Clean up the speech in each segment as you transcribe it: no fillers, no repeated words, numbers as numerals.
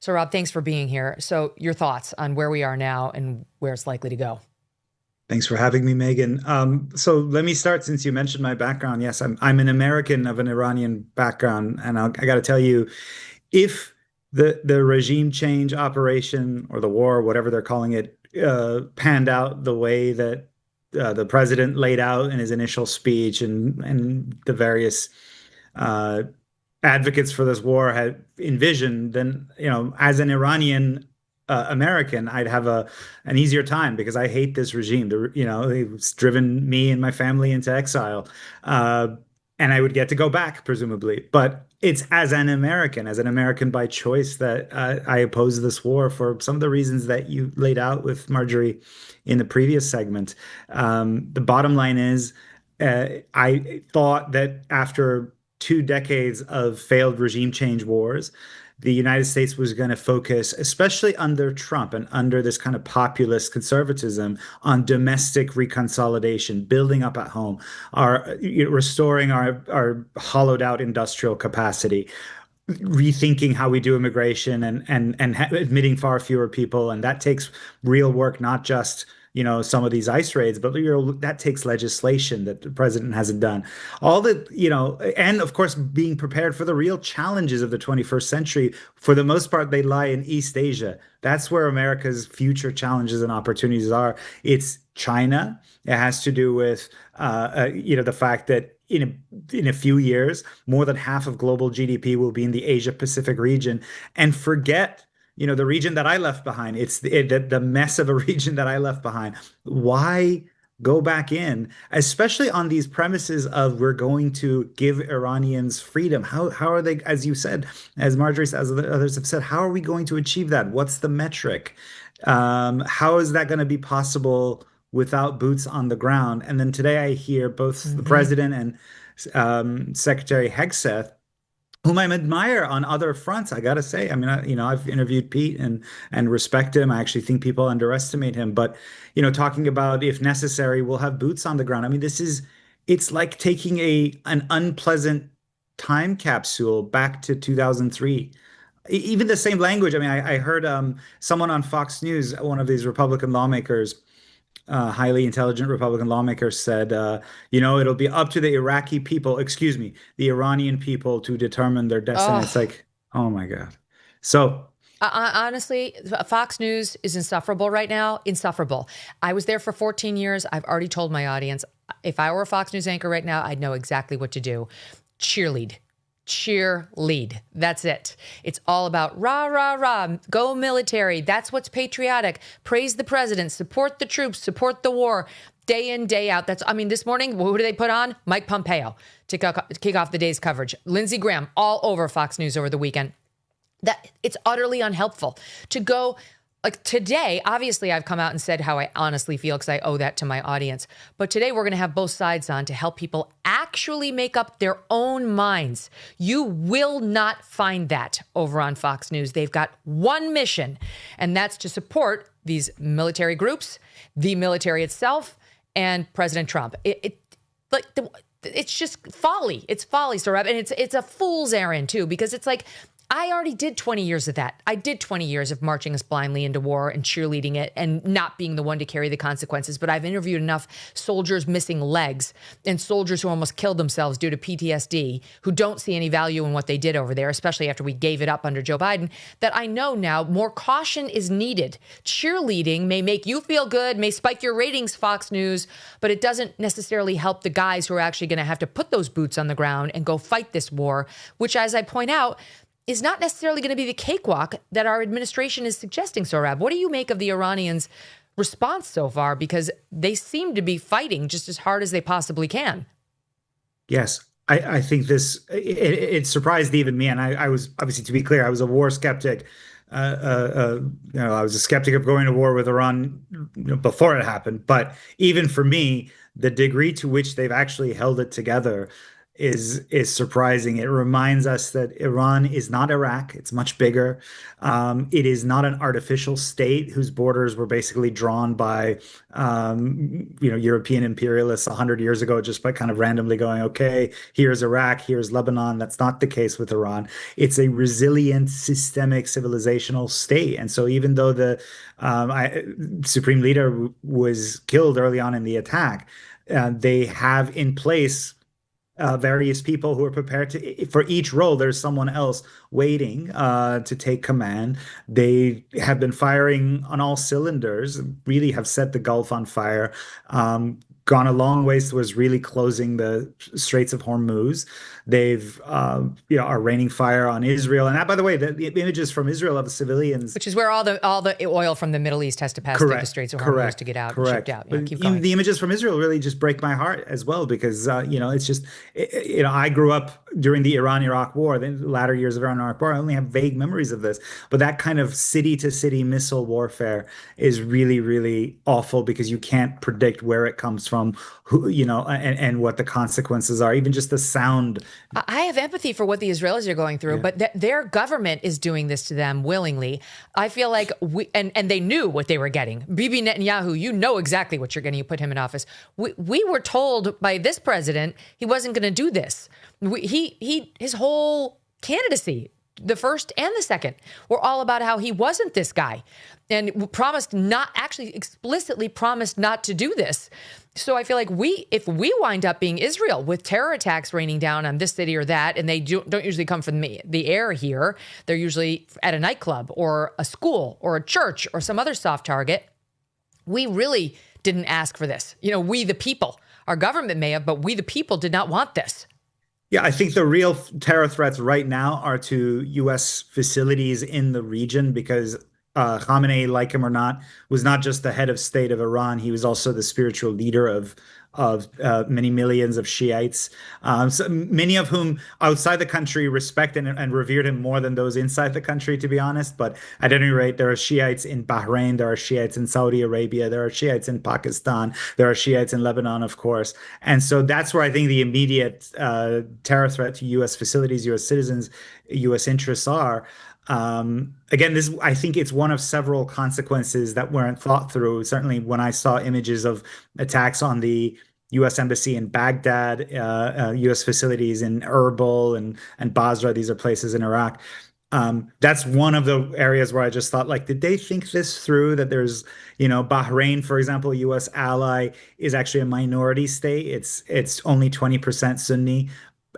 So, Rob, thanks for being here. So, your thoughts on where we are now and where it's likely to go? Thanks for having me, Megan. So let me start since you mentioned my background. Yes, I'm an American of an Iranian background, and I got to tell you, if the regime change operation or the war, whatever they're calling it, panned out the way that the president laid out in his initial speech, and the various uh, advocates for this war had envisioned, then, as an Iranian American, I'd have a an easier time because I hate this regime. It's driven me and my family into exile, uh, and I would get to go back, presumably. But it's as an American by choice, that I oppose this war for some of the reasons that you laid out with Marjorie in the previous segment. The bottom line is, I thought that after 2 decades of failed regime change wars, the United States was going to focus, especially under Trump and under this kind of populist conservatism, on domestic reconsolidation, building up at home, restoring our hollowed out industrial capacity, rethinking how we do immigration, and admitting far fewer people. And that takes real work, not just some of these ICE raids, but that takes legislation that the president hasn't done. All the and of course being prepared for the real challenges of the 21st century. For the most part, they lie in East Asia. That's where America's future challenges and opportunities are. It's China. It has to do with the fact that in a few years, more than half of global GDP will be in the Asia Pacific region. And forget the region that I left behind. It's the mess of a region that I left behind. Why go back in, especially on these premises of we're going to give Iranians freedom? How are they, as you said, as Marjorie said, as others have said, how are we going to achieve that? What's the metric? How is that going to be possible without boots on the ground? And then today I hear both the Hmm. president and Secretary Hegseth, whom I admire on other fronts. I gotta say, I mean, I've interviewed Pete and respect him. I actually think people underestimate him, but talking about, if necessary, we'll have boots on the ground. I mean, it's like taking an unpleasant time capsule back to 2003. Even the same language. I mean, I heard someone on Fox News, one of these Republican lawmakers, highly intelligent Republican lawmaker, said, it'll be up to the Iraqi people, excuse me, the Iranian people, to determine their destiny. It's Oh, like, oh my God. So, honestly, Fox News is insufferable right now. Insufferable. I was there for 14 years. I've already told my audience, if I were a Fox News anchor right now, I'd know exactly what to do. Cheerlead. Cheerlead. That's it. It's all about rah, rah, rah, go military. That's what's patriotic. Praise the president, support the troops, support the war, day in, day out. I mean, this morning, who do they put on? Mike Pompeo to kick off the day's coverage. Lindsey Graham all over Fox News over the weekend. That it's utterly unhelpful to go. Like today, obviously, I've come out and said how I honestly feel because I owe that to my audience. But today, we're going to have both sides on to help people actually make up their own minds. You will not find that over on Fox News. They've got one mission, and that's to support these military groups, the military itself, and President Trump. It's just folly. It's folly, Sohrab, and it's a fool's errand too, because it's like, I already did 20 years of that. I did 20 years of marching us blindly into war and cheerleading it and not being the one to carry the consequences. But I've interviewed enough soldiers missing legs and soldiers who almost killed themselves due to PTSD, who don't see any value in what they did over there, especially after we gave it up under Joe Biden, that I know now more caution is needed. Cheerleading may make you feel good, may spike your ratings, Fox News, but it doesn't necessarily help the guys who are actually going to have to put those boots on the ground and go fight this war, which, as I point out, is not necessarily going to be the cakewalk that our administration is suggesting, Sohrab. What do you make of the Iranians' response so far? Because they seem to be fighting just as hard as they possibly can. yes, I think it surprised even me. And I was, obviously, to be clear, I was a war skeptic. I was a skeptic of going to war with Iran, before it happened. But even for me, the degree to which they've actually held it together is surprising. It reminds us that Iran is not Iraq. It's much bigger. It is not an artificial state whose borders were basically drawn by European imperialists 100 years ago, just by kind of randomly going, okay, here's Iraq, here's Lebanon. That's not the case with Iran. It's a resilient, systemic, civilizational state. And so even though the supreme leader was killed early on in the attack, they have in place various people who are prepared to, for each role, there's someone else waiting to take command. They have been firing on all cylinders, really have set the Gulf on fire, gone a long ways towards really closing the Straits of Hormuz. They've, are raining fire on Israel. And that, by the way, the images from Israel of the civilians, which is where all the oil from the Middle East has to pass through the Straits of Hormuz to get out and shipped out. Keep going. The images from Israel really just break my heart as well, because it's just, I grew up during the Iran-Iraq War, the latter years of Iran-Iraq War. I only have vague memories of this, but that kind of city-to-city missile warfare is really, really awful, because you can't predict where it comes from, who, and what the consequences are. Even just the sound. I have empathy for what the Israelis are going through, but their government is doing this to them willingly. I feel like and they knew what they were getting. Bibi Netanyahu, you know exactly what you're getting. You put him in office. We were told by this president he wasn't going to do this. His whole candidacy, the first and the second, were all about how he wasn't this guy, and explicitly promised not to do this. So I feel like if we wind up being Israel with terror attacks raining down on this city or that, and they don't usually come from the air here, they're usually at a nightclub or a school or a church or some other soft target. We really didn't ask for this. We the people, our government may have, but we the people did not want this. Yeah, I think the real terror threats right now are to U.S. facilities in the region, because Khamenei, like him or not, was not just the head of state of Iran. He was also the spiritual leader of many millions of Shiites, so many of whom outside the country respect and revered him more than those inside the country, to be honest. But at any rate, there are Shiites in Bahrain, there are Shiites in Saudi Arabia, there are Shiites in Pakistan, there are Shiites in Lebanon, of course. And so that's where I think the immediate terror threat to U.S. facilities, U.S. citizens, U.S. interests are. Again, I think it's one of several consequences that weren't thought through. Certainly when I saw images of attacks on the U.S. embassy in Baghdad, U.S. facilities in Erbil and Basra, these are places in Iraq. That's one of the areas where I just thought, like, did they think this through? That there's, Bahrain, for example, a U.S. ally, is actually a minority state. It's only 20% Sunni,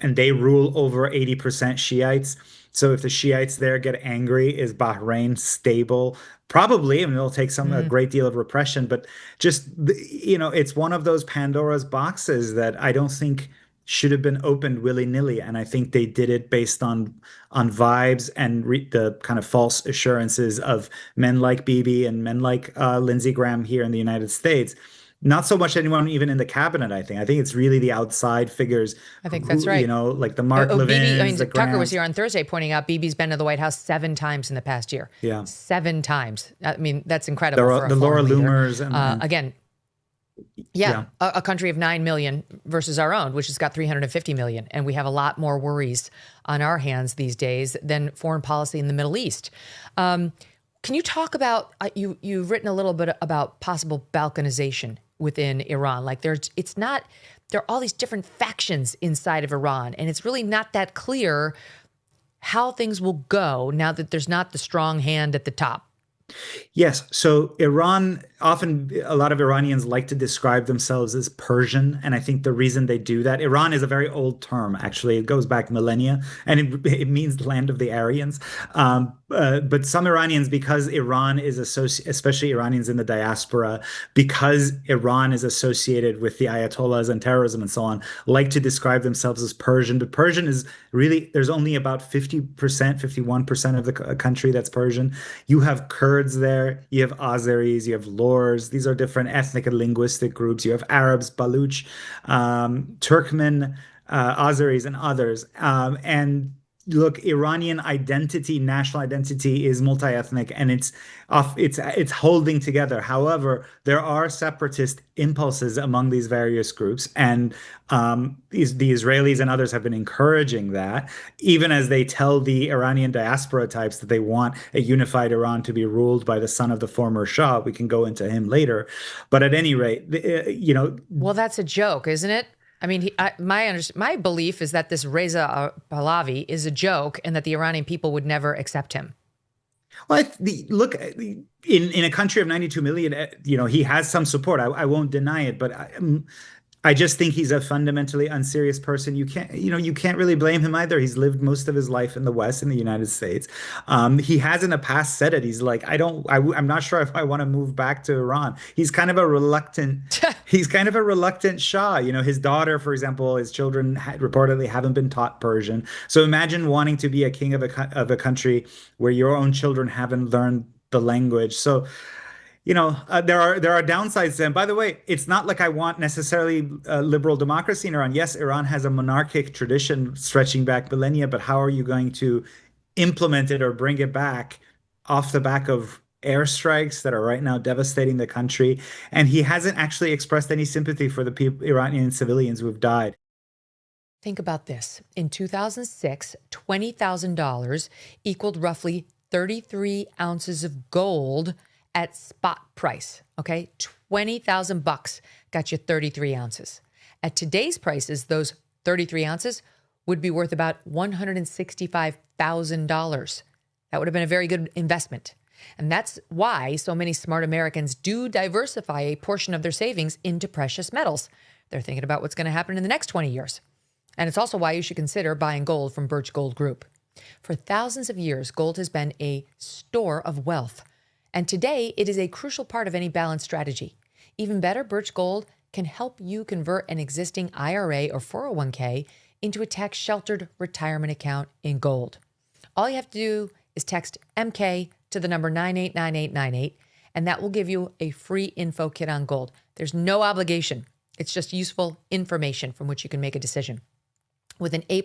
and they rule over 80% Shiites. So if the Shiites there get angry, is Bahrain stable? Probably. I mean, it'll take a great deal of repression, but just, it's one of those Pandora's boxes that I don't think should have been opened willy-nilly. And I think they did it based on vibes and the kind of false assurances of men like Bibi and men like Lindsey Graham here in the United States. Not so much anyone even in the cabinet, I think. I think it's really the outside figures. I think that's right. Like the Mark Levins, Tucker Grants. Was here on Thursday pointing out Bibi's been to the White House 7 times in the past year. Yeah. 7 times. I mean, that's incredible. The Laura Loomers. Again, a country of 9 million versus our own, which has got 350 million. And we have a lot more worries on our hands these days than foreign policy in the Middle East. Can you talk about, you've written a little bit about possible balkanization within Iran? Like there are all these different factions inside of Iran, and it's really not that clear how things will go now that there's not the strong hand at the top. Yes. So Iran, often a lot of Iranians like to describe themselves as Persian. And I think the reason they do that, Iran is a very old term, actually. It goes back millennia, and it means land of the Aryans. But some Iranians, because Iran is especially Iranians in the diaspora, because Iran is associated with the Ayatollahs and terrorism and so on, like to describe themselves as Persian. But Persian is really, there's only about 50%, 51% of the country that's Persian. You have Kurds there, you have Azeris, you have Lors. These are different ethnic and linguistic groups. You have Arabs, Baluch, Turkmen, Azeris, and others. And look, Iranian identity, national identity is multi-ethnic, and it's holding together. However, there are separatist impulses among these various groups, and the Israelis and others have been encouraging that, even as they tell the Iranian diaspora types that they want a unified Iran to be ruled by the son of the former Shah. We can go into him later, but at any rate, Well, that's a joke, isn't it? I mean, my belief is that this Reza Pahlavi is a joke, and that the Iranian people would never accept him. Well, look, in a country of 92 million, he has some support. I won't deny it, but I just think he's a fundamentally unserious person. You can't really blame him either. He's lived most of his life in the West, in the United States. He has in the past said it. He's like, I'm not sure if I want to move back to Iran. He's kind of a reluctant Shah. His daughter, for example, his children reportedly haven't been taught Persian. So imagine wanting to be a king of a country where your own children haven't learned the language. So there are downsides to them. By the way, it's not like I want necessarily liberal democracy in Iran. Yes, Iran has a monarchic tradition stretching back millennia, but how are you going to implement it or bring it back off the back of airstrikes that are right now devastating the country? And he hasn't actually expressed any sympathy for the Iranian civilians who have died. Think about this. In 2006, $20,000 equaled roughly 33 ounces of gold at spot price. Okay, $20,000 got you 33 ounces. At today's prices, those 33 ounces would be worth about $165,000. That would have been a very good investment. And that's why so many smart Americans do diversify a portion of their savings into precious metals. They're thinking about what's going to happen in the next 20 years. And it's also why you should consider buying gold from Birch Gold Group. For thousands of years, gold has been a store of wealth. And today, it is a crucial part of any balanced strategy. Even better, Birch Gold can help you convert an existing IRA or 401k into a tax-sheltered retirement account in gold. All you have to do is text MK to the number 989898, and that will give you a free info kit on gold. There's no obligation. It's just useful information from which you can make a decision. With an A+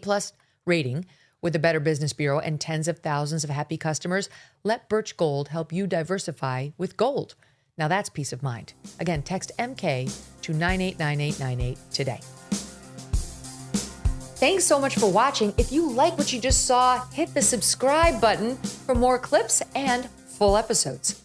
rating, with the Better Business Bureau and tens of thousands of happy customers, let Birch Gold help you diversify with gold. Now that's peace of mind. Again, text MK to 989898 today. Thanks so much for watching. If you like what you just saw, hit the subscribe button for more clips and full episodes.